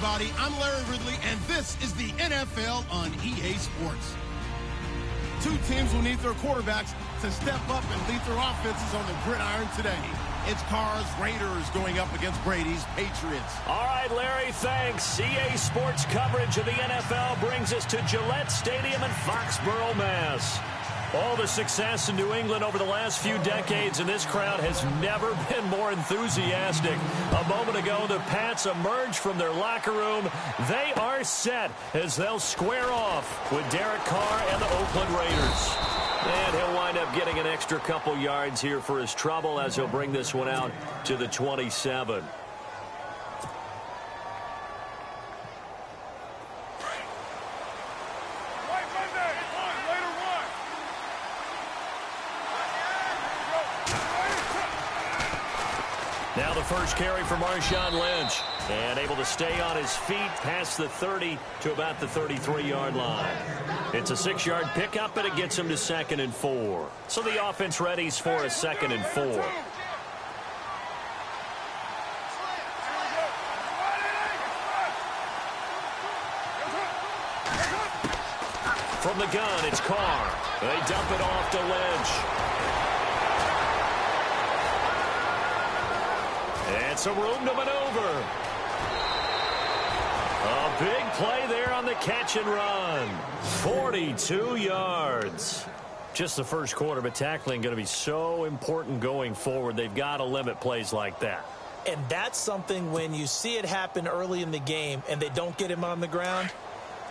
everybody. I'm Larry Ridley, and this is the NFL on EA Sports. Two teams will need their quarterbacks to step up and lead their offenses on the gridiron today. It's Carr's Raiders going up against Brady's Patriots. All right, Larry, thanks. EA Sports coverage of the NFL brings us to Gillette Stadium in Foxborough, Mass. All the success in New England over the last few decades, and this crowd has never been more enthusiastic. A moment ago, the Pats emerged from their locker room. They are set as they'll square off with Derek Carr and the Oakland Raiders. And he'll wind up getting an extra couple yards here for his trouble as he'll bring this one out to the 27. Now the first carry for Marshawn Lynch. And able to stay on his feet past the 30 to about the 33-yard line. It's a 6-yard pickup, and it gets him to 2nd and 4. So the offense readies for a 2nd and 4. From the gun, it's Carr. They dump it off to Lynch. And some room to maneuver. A big play there on the catch and run. 42 yards. Just the first quarter, but tackling going to be so important going forward. They've got to limit plays like that. And that's something when you see it happen early in the game and they don't get him on the ground,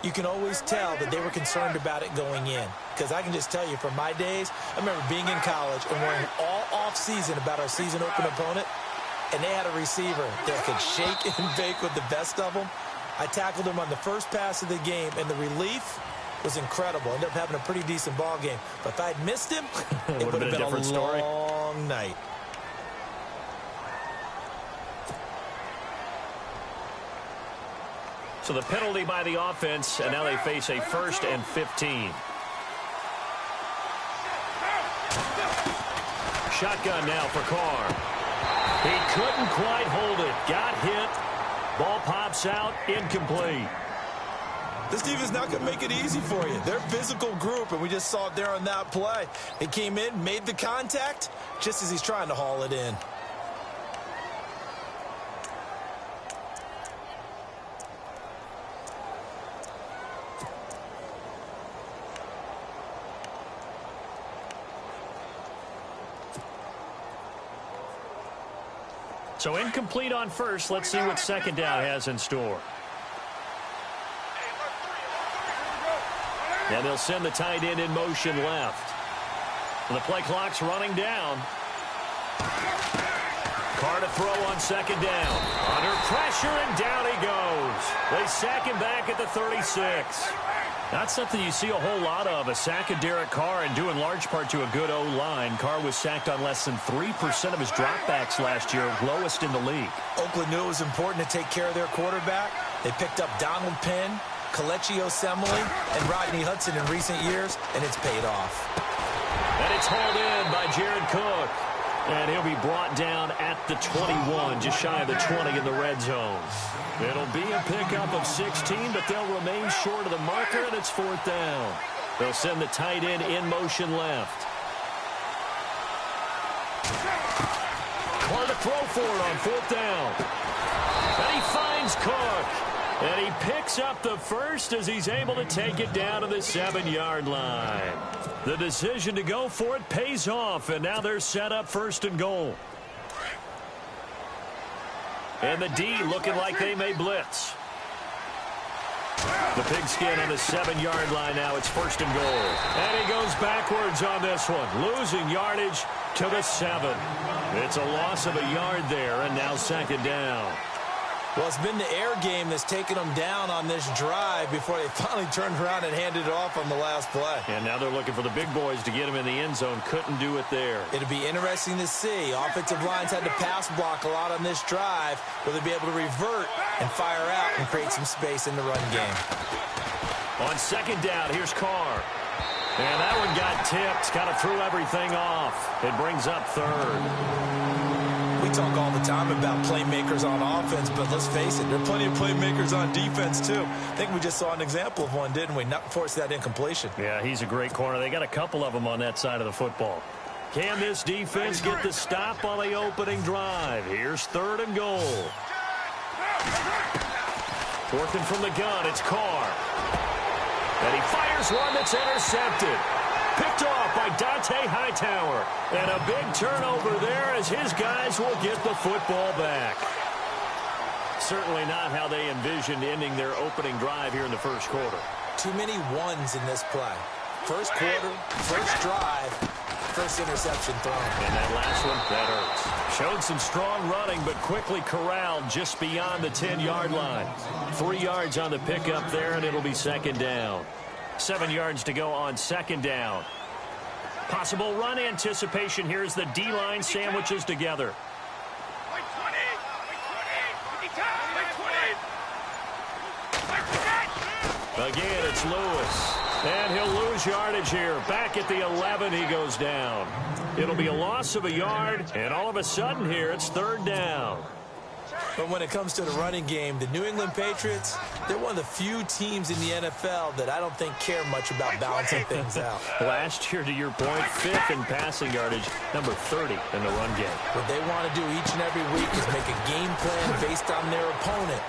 you can always tell that they were concerned about it going in. Because I can just tell you from my days, I remember being in college and worrying all off-season about our season open opponent. And they had a receiver that could shake and bake with the best of them. I tackled him on the first pass of the game, and the relief was incredible. Ended up having a pretty decent ball game. But if I'd missed him, it would have been a long night. So the penalty by the offense, and now they face a 1st and 15. Shotgun now for Carr. He couldn't quite hold it. Got hit. Ball pops out. Incomplete. This defense is not going to make it easy for you. They're a physical group, and we just saw it there on that play. He came in, made the contact, just as he's trying to haul it in. So incomplete on first. Let's see what second down has in store. And they'll send the tight end in motion left. And the play clock's running down. Carr to throw on second down. Under pressure, and down he goes. They sack him back at the 36. Not something you see a whole lot of, a sack of Derek Carr, and due in large part to a good O-line. Carr was sacked on less than 3% of his dropbacks last year, lowest in the league. Oakland knew it was important to take care of their quarterback. They picked up Donald Penn, Kelechi Osemele, and Rodney Hudson in recent years, and it's paid off. And it's hauled in by Jared Cook. And he'll be brought down at the 21, just shy of the 20 in the red zone. It'll be a pickup of 16, but they'll remain short of the marker, and it's 4th down. They'll send the tight end in motion left. Carr to throw for it on 4th down. And he finds Cook. And he picks up the first as he's able to take it down to the 7-yard line. The decision to go for it pays off, and now they're set up 1st and goal. And the D looking like they may blitz. The pigskin on the 7-yard line now. It's 1st and goal. And he goes backwards on this one, losing yardage to the 7. It's a loss of a yard there, and now 2nd down. Well, it's been the air game that's taken them down on this drive before they finally turned around and handed it off on the last play. And now they're looking for the big boys to get him in the end zone. Couldn't do it there. It'll be interesting to see. Offensive lines had to pass block a lot on this drive. Will they be able to revert and fire out and create some space in the run game? On 2nd down, here's Carr. And that one got tipped. Kind of threw everything off. It brings up 3rd. We talk all the time about playmakers on offense, but let's face it, there are plenty of playmakers on defense, too. I think we just saw an example of one, didn't we? Not force that incompletion. Yeah, he's a great corner. They got a couple of them on that side of the football. Can this defense get the stop on the opening drive? Here's 3rd and goal. Working from the gun, it's Carr. And he fires one that's intercepted. Picked off by Dante Hightower. And a big turnover there as his guys will get the football back. Certainly not how they envisioned ending their opening drive here in the first quarter. Too many ones in this play. First quarter, first drive, first interception thrown. And that last one, that hurts. Showed some strong running, but quickly corralled just beyond the 10-yard line. 3 yards on the pickup there, and it'll be 2nd down. 7 yards to go on 2nd down. Possible run anticipation here as the D-line sandwiches together. Again, it's Lewis. And he'll lose yardage here. Back at the 11, he goes down. It'll be a loss of a yard, and all of a sudden here, it's 3rd down. But when it comes to the running game, the New England Patriots, they're one of the few teams in the NFL that I don't think care much about balancing things out. Last year, to your point, 5th in passing yardage, number 30 in the run game. What they want to do each and every week is make a game plan based on their opponent,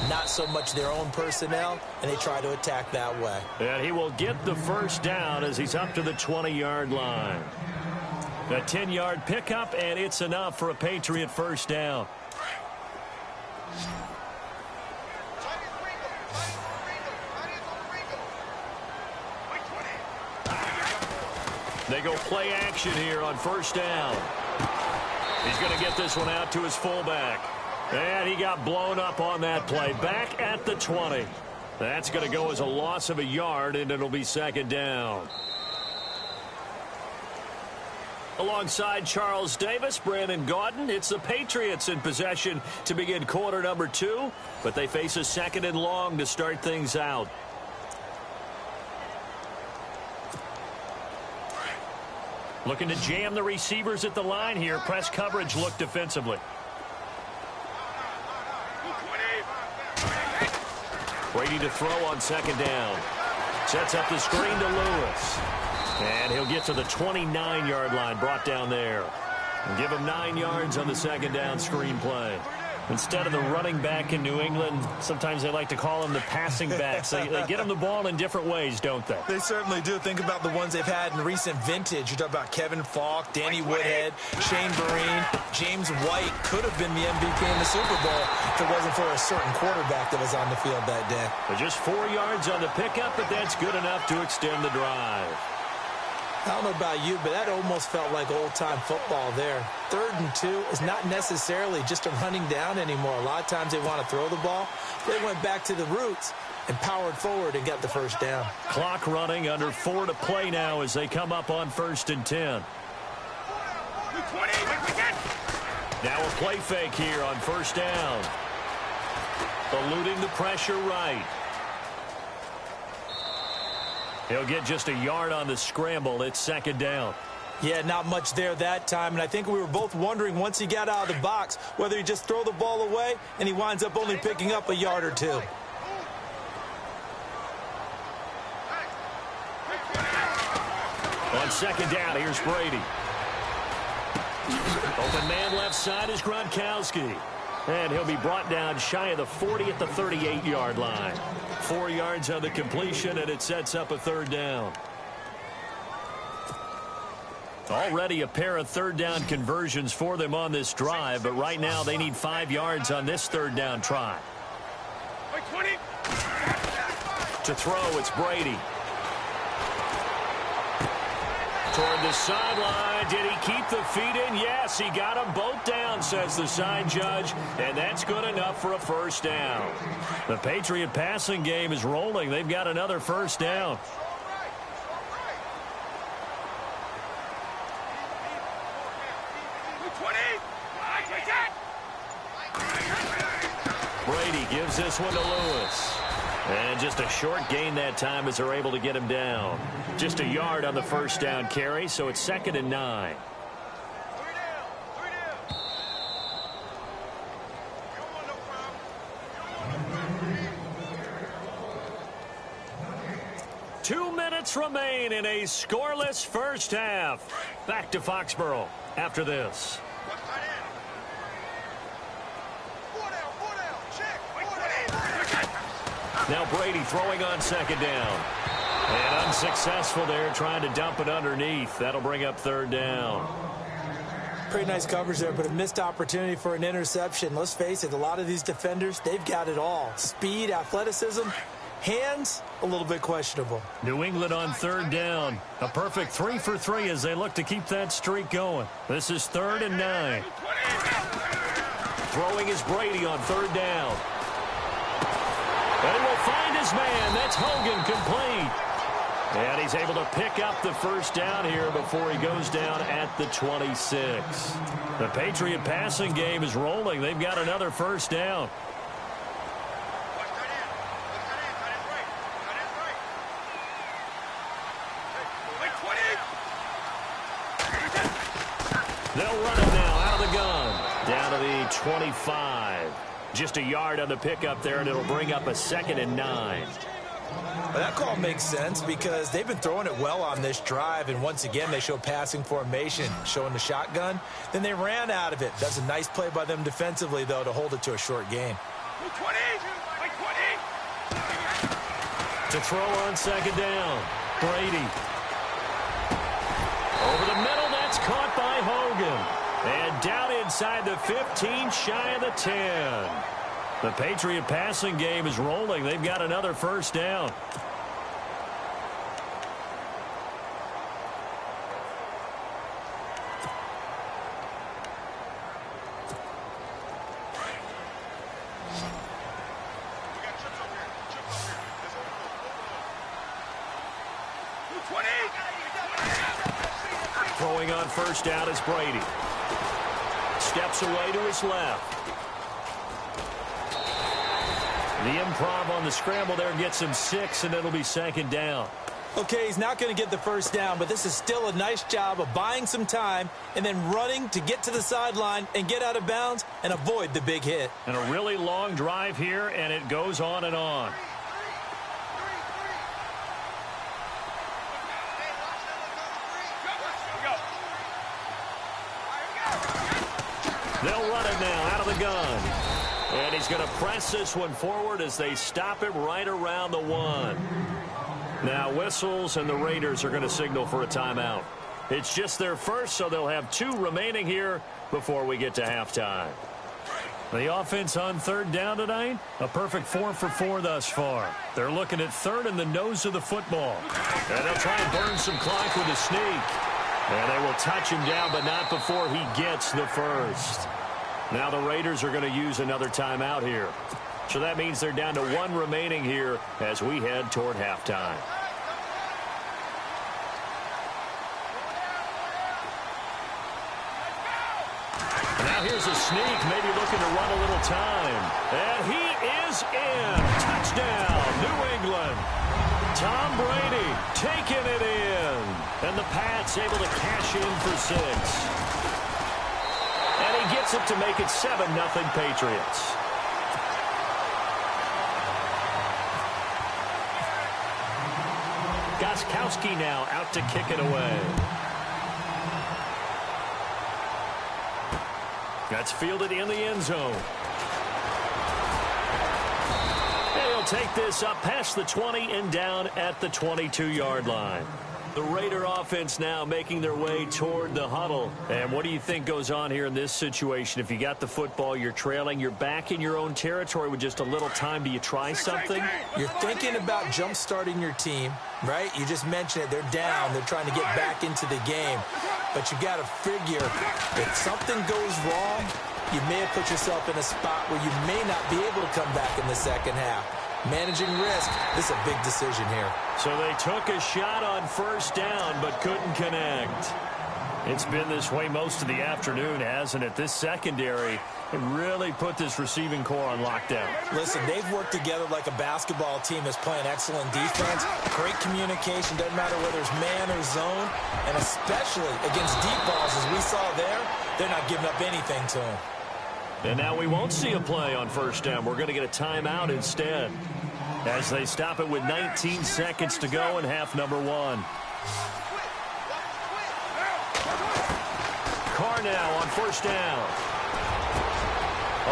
not so much their own personnel, and they try to attack that way. And he will get the first down as he's up to the 20-yard line. A 10-yard pickup, and it's enough for a Patriot first down. They go play action here on first down. He's going to get this one out to his fullback. And he got blown up on that play. Back at the 20. That's going to go as a loss of a yard, and it'll be 2nd down. Alongside Charles Davis, Brandon Gaudin, it's the Patriots in possession to begin quarter number 2, but they face a 2nd and long to start things out. Looking to jam the receivers at the line here. Press coverage look defensively. Brady to throw on 2nd down. Sets up the screen to Lewis. And he'll get to the 29-yard line, brought down there. And give him 9 yards on the 2nd down screen play. Instead of the running back in New England, sometimes they like to call them the passing backs. They get them the ball in different ways, don't they? They certainly do. Think about the ones they've had in recent vintage. You talk about Kevin Falk, Danny Woodhead, Shane Vereen, James White could have been the MVP in the Super Bowl if it wasn't for a certain quarterback that was on the field that day. But just 4 yards on the pickup, but that's good enough to extend the drive. I don't know about you, but that almost felt like old-time football there. 3rd and 2 is not necessarily just a running down anymore. A lot of times they want to throw the ball. They went back to the roots and powered forward and got the first down. Clock running, under 4 to play now as they come up on 1st and 10. Now a play fake here on 1st down. Eluding the pressure right. He'll get just a yard on the scramble. It's 2nd down. Yeah, not much there that time, and I think we were both wondering once he got out of the box whether he just throw the ball away, and he winds up only picking up a yard or 2. On 2nd down, here's Brady. Open man left side is Gronkowski. And he'll be brought down shy of the 40 at the 38-yard line. 4 yards on the completion, and it sets up a 3rd down. Already a pair of 3rd down conversions for them on this drive, but right now they need 5 yards on this 3rd down try. To throw, it's Brady. Toward the sideline. Did he keep the feet in? Yes, he got them both down, says the side judge, and that's good enough for a first down. The Patriot passing game is rolling. They've got another first down. Brady gives this one to Lewis. And just a short gain that time as they're able to get him down. Just a yard on the first down carry, so it's 2nd and 9. minutes remain in a scoreless first half. Back to Foxborough after this. Now Brady throwing on second down. And unsuccessful there, trying to dump it underneath. That'll bring up third down. Pretty nice coverage there, but a missed opportunity for an interception. Let's face it, a lot of these defenders, they've got it all. Speed, athleticism, hands, a little bit questionable. New England on third down. A perfect 3 for 3 as they look to keep that streak going. This is 3rd and 9. Throwing is Brady on third down. And he will find his man. That's Hogan, complete. And he's able to pick up the first down here before he goes down at the 26. The Patriot passing game is rolling. They've got another first down. They'll run it now out of the gun. Down to the 25. Just a yard on the pickup there, and it'll bring up a 2nd and 9. Well, that call makes sense because they've been throwing it well on this drive, and once again they show passing formation, showing the shotgun. Then they ran out of it. That's a nice play by them defensively, though, to hold it to a short game. To throw on second down, Brady. Over the middle, that's caught by Hogan. And down inside the 15, shy of the 10. The Patriot passing game is rolling. They've got another first down. Throwing on first down is Brady. Steps away to his left. The improv on the scramble there gets him 6, and it'll be 2nd down. Okay, he's not going to get the first down, but this is still a nice job of buying some time and then running to get to the sideline and get out of bounds and avoid the big hit. And a really long drive here, and it goes on and on. They'll run it now out of the gun. And he's going to press this one forward as they stop him right around the 1. Now whistles, and the Raiders are going to signal for a timeout. It's just their first, so they'll have 2 remaining here before we get to halftime. The offense on third down tonight, a perfect 4 for 4 thus far. They're looking at third in the nose of the football. And they'll try and burn some clock with a sneak. And they will touch him down, but not before he gets the first. Now the Raiders are going to use another timeout here. So that means they're down to 1 remaining here as we head toward halftime. Now here's a sneak, maybe looking to run a little time. And he is in. Touchdown, New England. Tom Brady taking it in. And the Pats able to cash in for 6. And he gets it to make it 7-0 Patriots. Gostkowski now out to kick it away. That's fielded in the end zone. And he'll take this up past the 20 and down at the 22-yard line. The Raider offense now making their way toward the huddle. And what do you think goes on here in this situation? If you got the football, you're trailing, you're back in your own territory with just a little time. Do you try something? You're thinking about jump-starting your team, right? You just mentioned it. They're down. They're trying to get back into the game. But you got to figure if something goes wrong, you may have put yourself in a spot where you may not be able to come back in the second half. Managing risk, this is a big decision here. So they took a shot on first down but couldn't connect. It's been this way most of the afternoon, hasn't it? This secondary really put this receiving core on lockdown. Listen, they've worked together like a basketball team that's playing excellent defense. Great communication, doesn't matter whether it's man or zone. And especially against deep balls, as we saw there, they're not giving up anything to them. And now we won't see a play on first down. We're going to get a timeout instead. as they stop it with 19 seconds to go in half number one. Carr now on first down.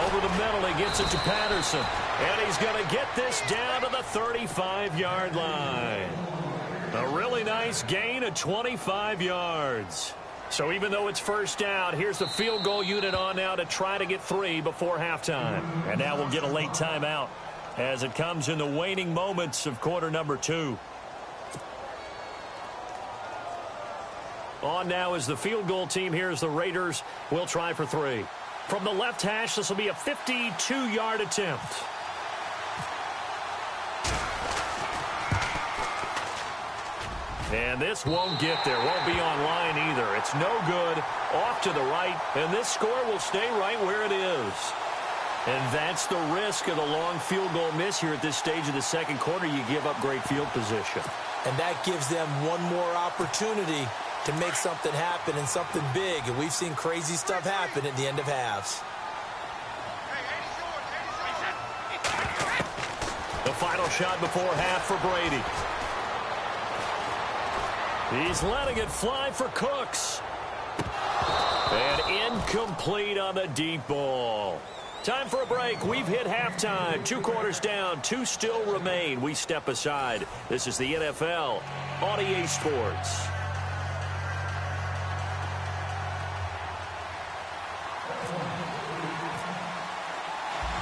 Over the middle, he gets it to Patterson. And he's going to get this down to the 35-yard line. A really nice gain of 25 yards. So even though it's first down, here's the field goal unit on now to try to get 3 before halftime. And now we'll get a late timeout as it comes in the waning moments of quarter number 2. On now is the field goal team. Here's the Raiders. We'll try for 3. From the left hash, this will be a 52-yard attempt. And this won't get there. Won't be on line either. It's no good. Off to the right. And this score will stay right where it is. And that's the risk of the long field goal miss here at this stage of the second quarter. You give up great field position. And that gives them one more opportunity to make something happen and something big. And we've seen crazy stuff happen at the end of halves. The final shot before half for Brady. He's letting it fly for Cooks. And incomplete on the deep ball. Time for a break. We've hit halftime. 2 quarters down. 2 still remain. We step aside. This is the NFL on EA Sports.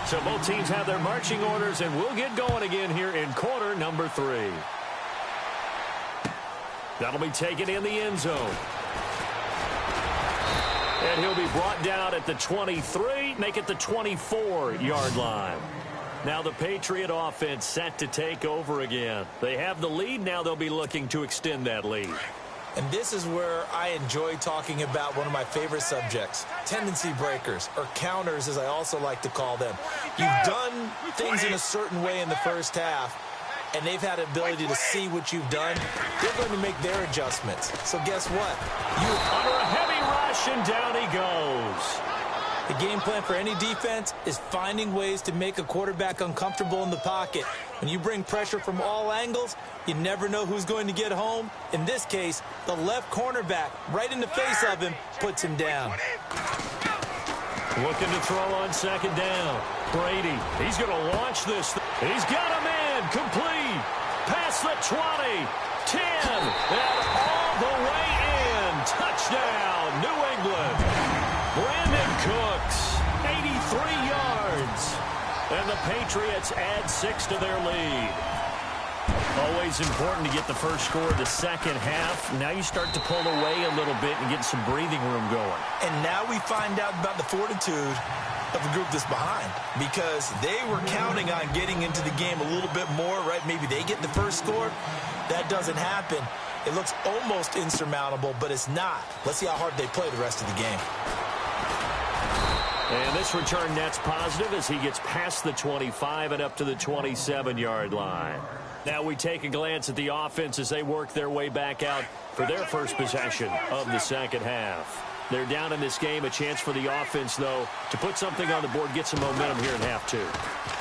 So both teams have their marching orders, and we'll get going again here in quarter number 3. That'll be taken in the end zone. And he'll be brought down at the 23, make it the 24-yard line. Now the Patriot offense set to take over again. They have the lead. Now they'll be looking to extend that lead. And this is where I enjoy talking about one of my favorite subjects, tendency breakers, or counters as I also like to call them. You've done things in a certain way in the first half, and they've had the ability to see what you've done. They're going to make their adjustments. So guess what? Under a heavy rush, and down he goes. The game plan for any defense is finding ways to make a quarterback uncomfortable in the pocket. When you bring pressure from all angles, you never know who's going to get home. In this case, the left cornerback, right in the face of him, puts him down. Looking to throw on second down. Brady, he's going to launch this. He's got a man complete. Past the 20, 10, and all the way in. Touchdown, New England. Brandon Cooks, 83 yards. And the Patriots add 6 to their lead. Always important to get the first score of the second half. Now you start to pull away a little bit and get some breathing room going. And now we find out about the fortitude of the group that's behind, because they were counting on getting into the game a little bit more, right? Maybe they get the first score. That doesn't happen. It looks almost insurmountable, but it's not. Let's see how hard they play the rest of the game. And this return net's positive as he gets past the 25 and up to the 27-yard line. Now we take a glance at the offense as they work their way back out for their first possession of the second half. They're down in this game. A chance for the offense, though, to put something on the board, get some momentum here in half 2.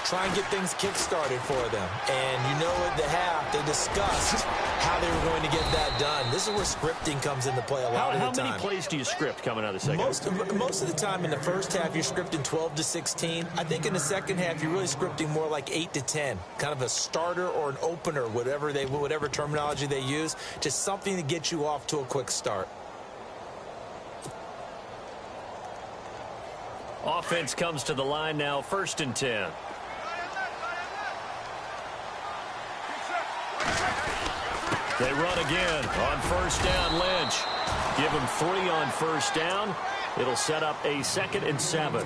Try and get things kick-started for them. And you know at the half, they discussed how they were going to get that done. This is where scripting comes into play a lot of the time. How many plays do you script coming out of the second half? Most of the time in the first half, you're scripting 12 to 16. I think in the second half, you're really scripting more like 8 to 10. Kind of a starter or an opener, whatever terminology they use. Just something to get you off to a quick start. Offense comes to the line now, 1st and 10. They run again on first down. Lynch. Give him 3 on first down. It'll set up a 2nd and 7.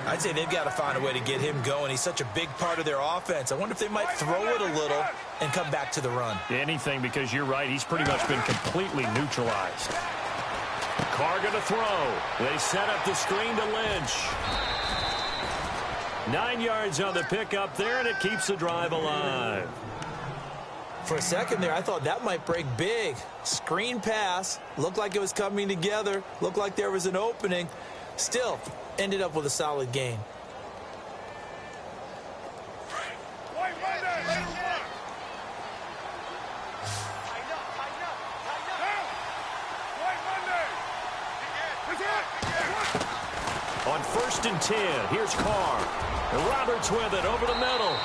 I'd say they've got to find a way to get him going. He's such a big part of their offense. I wonder if they might throw it a little and come back to the run. Anything, because you're right. He's pretty much been completely neutralized. Carr going to throw. They set up the screen to Lynch. 9 yards on the pickup there, and it keeps the drive alive. For a second there, I thought that might break big. Screen pass. Looked like it was coming together. Looked like there was an opening. Still, ended up with a solid game. On 1st and 10, here's Carr. And Roberts with it over the middle.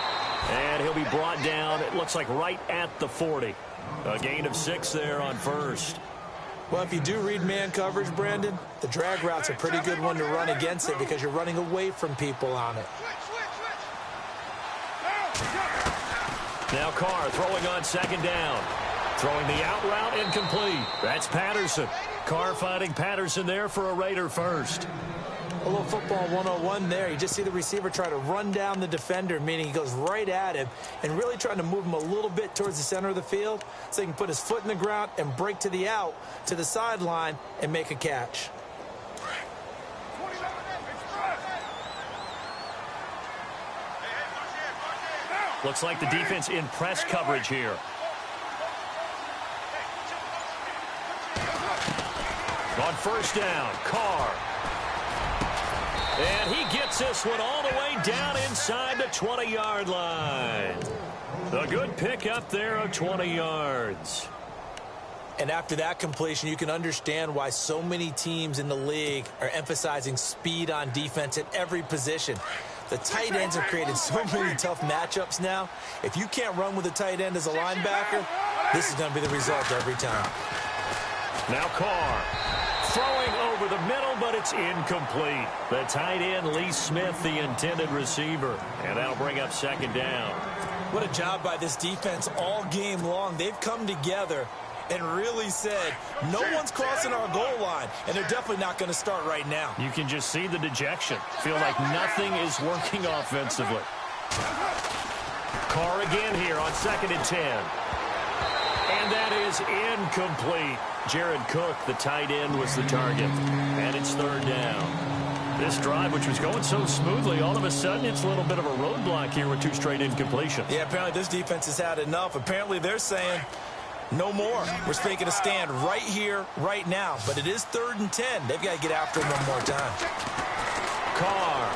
And he'll be brought down, it looks like right at the 40. A gain of 6 there on 1st. Well, if you do read man coverage, Brandon, the drag route's a pretty good one to run against it because you're running away from people on it. Now Carr throwing on 2nd down. Throwing the out route incomplete. That's Patterson. Carr finding Patterson there for a Raider first. A little football 101 there. You just see the receiver try to run down the defender, meaning he goes right at him and really trying to move him a little bit towards the center of the field so he can put his foot in the ground and break to the out, to the sideline, and make a catch. Looks like the defense in press coverage here. On 1st down, Carr. And he gets this one all the way down inside the 20-yard line. A good pickup there of 20 yards. And after that completion, you can understand why so many teams in the league are emphasizing speed on defense at every position. The tight ends have created so many tough matchups now. If you can't run with a tight end as a linebacker, this is going to be the result every time. Now Carr. Throwing over the middle, but it's incomplete. The tight end, Lee Smith, the intended receiver. And that'll bring up 2nd down. What a job by this defense all game long. They've come together and really said, no one's crossing our goal line, and they're definitely not going to start right now. You can just see the dejection. Feel like nothing is working offensively. Carr again here on 2nd and 10. And that is incomplete. Jared Cook, the tight end, was the target. And it's 3rd down. This drive, which was going so smoothly, all of a sudden it's a little bit of a roadblock here with 2 straight incompletions. Yeah, apparently this defense has had enough. Apparently they're saying, no more. We're taking a stand right here, right now. But it is 3rd and 10. They've got to get after him one more time. Carr.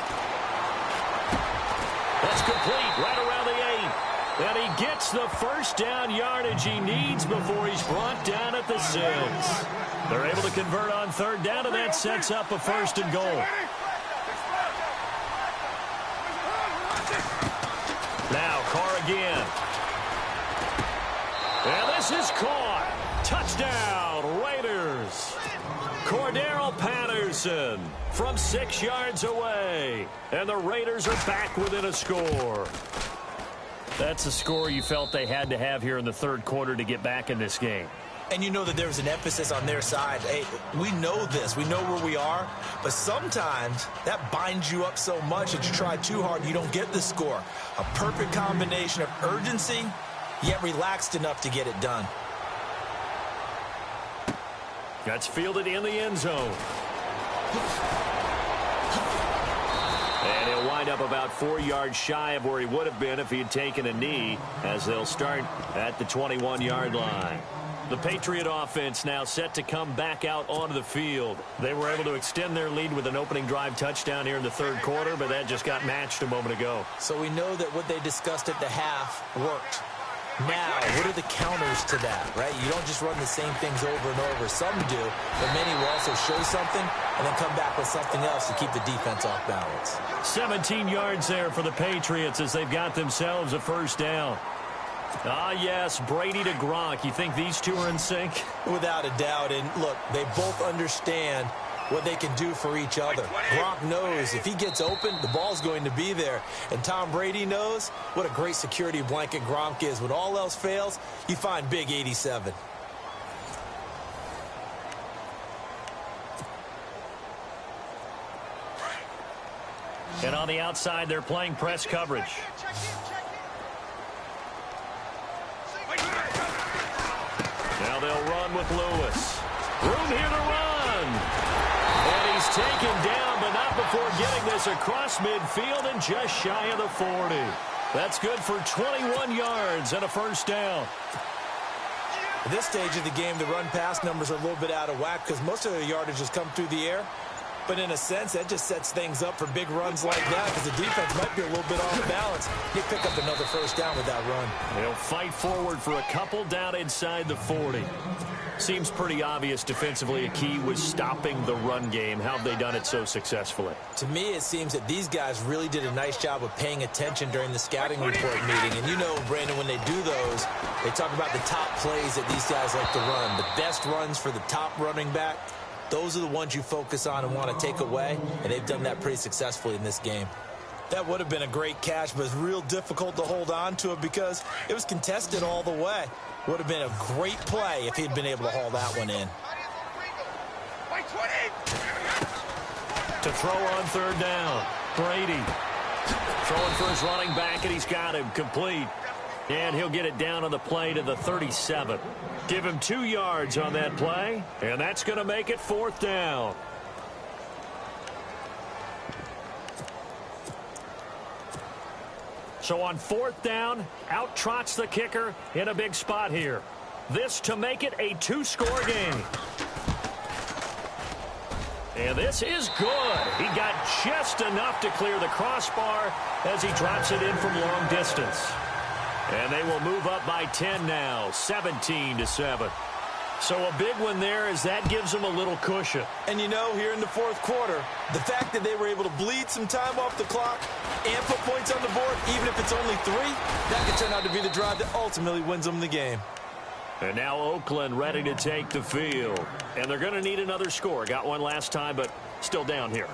That's complete right around the 8. And he gets the 1st down yardage he needs before he's brought down at the 6. They're able to convert on 3rd down, and that sets up a 1st and goal. Now Carr again. And this is caught. Touchdown, Raiders. Cordero Patterson from 6 yards away. And the Raiders are back within a score. That's a score you felt they had to have here in the 3rd quarter to get back in this game. And you know that there was an emphasis on their side. Hey, we know this. We know where we are. But sometimes that binds you up so much that you try too hard and you don't get the score. A perfect combination of urgency, yet relaxed enough to get it done. That's fielded in the end zone. And he'll wind up about 4 yards shy of where he would have been if he had taken a knee, as they'll start at the 21-yard line. The Patriot offense now set to come back out onto the field. They were able to extend their lead with an opening drive touchdown here in the 3rd quarter, but that just got matched a moment ago. So we know that what they discussed at the half worked. Now, what are the counters to that, right? You don't just run the same things over and over. Some do, but many will also show something and then come back with something else to keep the defense off balance. 17 yards there for the Patriots as they've got themselves a 1st down. Ah, yes, Brady to Gronk. You think these two are in sync? Without a doubt. And look, they both understand what they can do for each other. Gronk knows if he gets open, the ball's going to be there. And Tom Brady knows what a great security blanket Gronk is. When all else fails, you find Big 87. And on the outside, they're playing press coverage. Now they'll run with Lewis. Room here to run. And he's taken down, but not before getting this across midfield and just shy of the 40. That's good for 21 yards and a 1st down. At this stage of the game, the run-pass numbers are a little bit out of whack because most of the yardage has come through the air. But in a sense, that just sets things up for big runs like that because the defense might be a little bit off balance. They pick up another first down with that run. They'll fight forward for a couple down inside the 40. Seems pretty obvious defensively a key was stopping the run game. How have they done it so successfully? To me, it seems that these guys really did a nice job of paying attention during the scouting report meeting. And you know, Brandon, when they do those, they talk about the top plays that these guys like to run. The best runs for the top running back. Those are the ones you focus on and want to take away, and they've done that pretty successfully in this game. That would have been a great catch, but it's real difficult to hold on to it because it was contested all the way. Would have been a great play if he'd been able to haul that one in. To throw on third down, Brady. Throwing for his running back, and he's got him complete. And he'll get it down on the play to the 37. Give him 2 yards on that play, and that's going to make it 4th down. So on 4th down, out trots the kicker in a big spot here. This to make it a 2-score game. And this is good. He got just enough to clear the crossbar as he drops it in from long distance. And they will move up by 10 now, 17-7. So a big one there as that gives them a little cushion. And you know, here in the 4th quarter, the fact that they were able to bleed some time off the clock and put points on the board, even if it's only 3, that could turn out to be the drive that ultimately wins them the game. And now Oakland ready to take the field. And they're going to need another score. Got one last time, but still down here.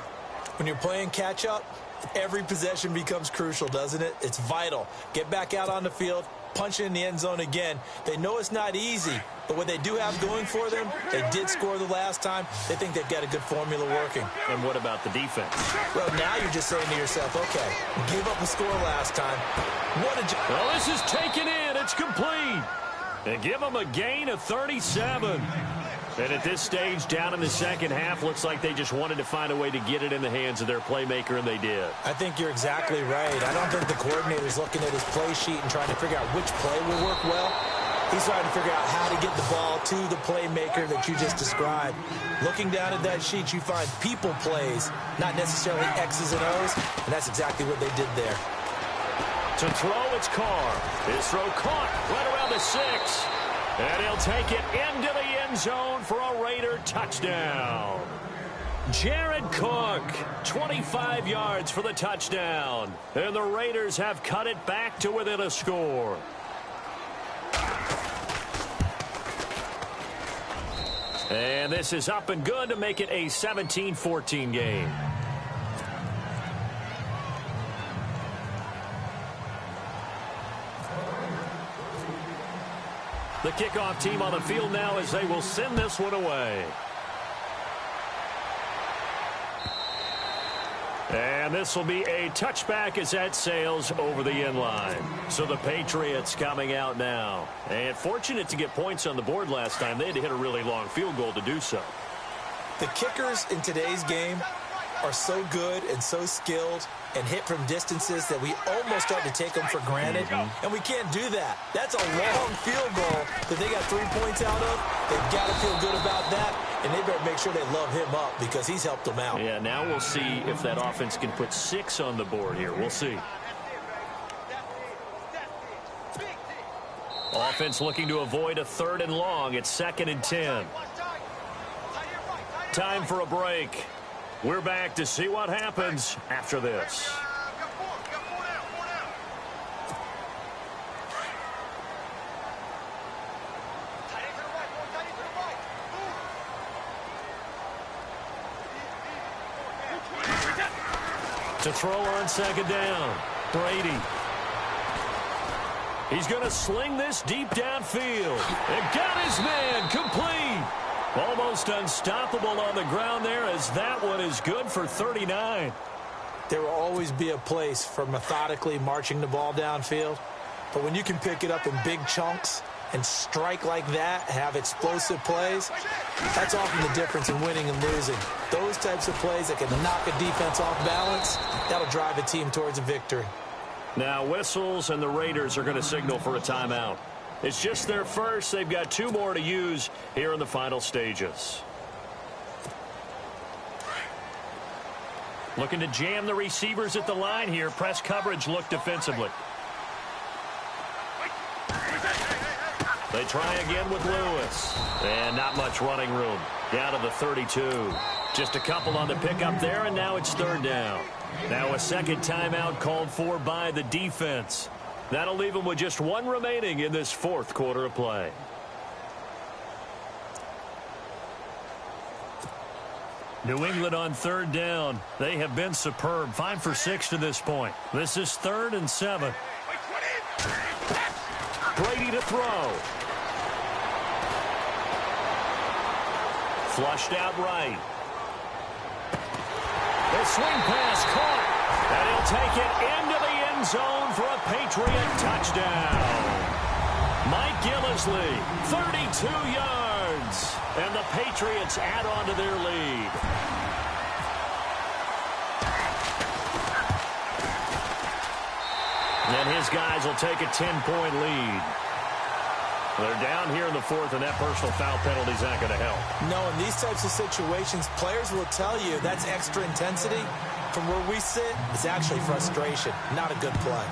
When you're playing catch-up, every possession becomes crucial, doesn't it? It's vital. Get back out on the field, punch it in the end zone again. They know it's not easy, but what they do have going for them, they did score the last time. They think they've got a good formula working. And what about the defense? Well, now you're just saying to yourself, okay, give up a score last time. What a job. Well, this is taken in. It's complete. And give them a gain of 37. And at this stage, down in the second half, looks like they just wanted to find a way to get it in the hands of their playmaker, and they did. I think you're exactly right. I don't think the coordinator's looking at his play sheet and trying to figure out which play will work well. He's trying to figure out how to get the ball to the playmaker that you just described. Looking down at that sheet, you find people plays, not necessarily X's and O's, and that's exactly what they did there. To throw, it's Carr. His throw caught right around the 6. And he'll take it into the end zone for a Raider touchdown. Jared Cook, 25 yards for the touchdown. And the Raiders have cut it back to within a score. And this is up and good to make it a 17-14 game. The kickoff team on the field now as they will send this one away. And this will be a touchback as that sails over the end line. So the Patriots coming out now. And fortunate to get points on the board last time. They had to hit a really long field goal to do so. The kickers in today's game are so good and so skilled and hit from distances that we almost start to take them for granted, and we can't do that. That's a long field goal that they got 3 points out of. They've got to feel good about that, and they better make sure they love him up because he's helped them out. Yeah, now we'll see if that offense can put 6 on the board here. We'll see. Offense looking to avoid a 3rd and long. It's 2nd and 10. Time for a break. We're back to see what happens after this. To throw on 2nd down, Brady. He's going to sling this deep downfield. And got his man complete. Almost unstoppable on the ground there as that one is good for 39. There will always be a place for methodically marching the ball downfield. But when you can pick it up in big chunks and strike like that, have explosive plays, that's often the difference in winning and losing. Those types of plays that can knock a defense off balance, that'll drive a team towards a victory. Now whistles and the Raiders are going to signal for a timeout. It's just their first. They've got 2 more to use here in the final stages. Looking to jam the receivers at the line here. Press coverage look defensively. They try again with Lewis. And not much running room. Down to the 32. Just a couple on the pickup there, and now it's third down. Now a second timeout called for by the defense. That'll leave them with just one remaining in this fourth quarter of play. New England on third down. They have been superb. 5 for 6 to this point. This is 3rd and 7. Brady to throw. Flushed out right. The swing pass caught. And he'll take it into the end zone for a Patriot touchdown. Mike Gillislee, 32 yards. And the Patriots add on to their lead. And his guys will take a 10-point lead. They're down here in the fourth, and that personal foul penalty is not going to help. No, in these types of situations, players will tell you that's extra intensity. From where we sit, it's actually frustration, not a good play.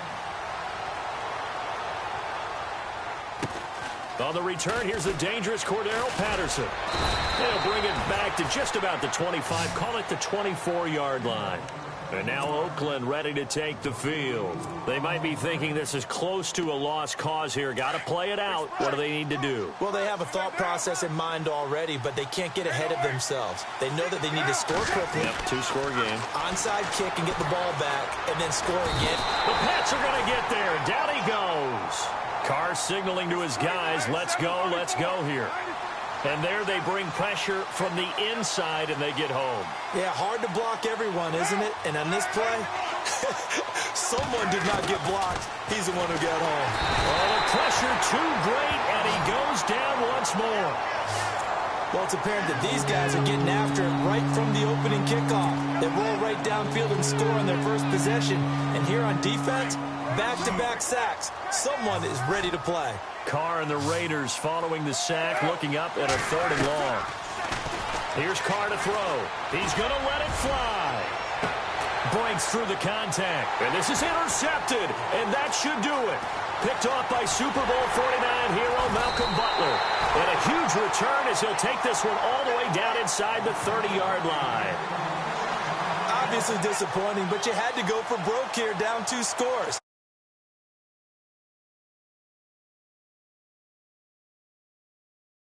On the return, here's the dangerous Cordero Patterson. They'll bring it back to just about the 25, call it the 24-yard line. And now Oakland ready to take the field. They might be thinking this is close to a lost cause here. Got to play it out. What do they need to do? Well, they have a thought process in mind already, but they can't get ahead of themselves. They know that they need to score quickly. Yep, two-score game. Onside kick and get the ball back, and then score again. The Pats are going to get there. Down he goes. Carr signaling to his guys, let's go here. And there they bring pressure from the inside, and they get home. Yeah, hard to block everyone, isn't it? And on this play, someone did not get blocked. He's the one who got home. Oh, the pressure too great, and he goes down once more. Well, it's apparent that these guys are getting after it right from the opening kickoff. They roll right downfield and score on their first possession. And here on defense, back-to-back sacks. Someone is ready to play. Carr and the Raiders following the sack, looking up at a 3rd and long. Here's Carr to throw. He's going to let it fly. Breaks through the contact. And this is intercepted. And that should do it. Picked off by Super Bowl 49 hero Malcolm Butler. And a huge return as he'll take this one all the way down inside the 30-yard line. Obviously disappointing, but you had to go for broke here, down 2 scores.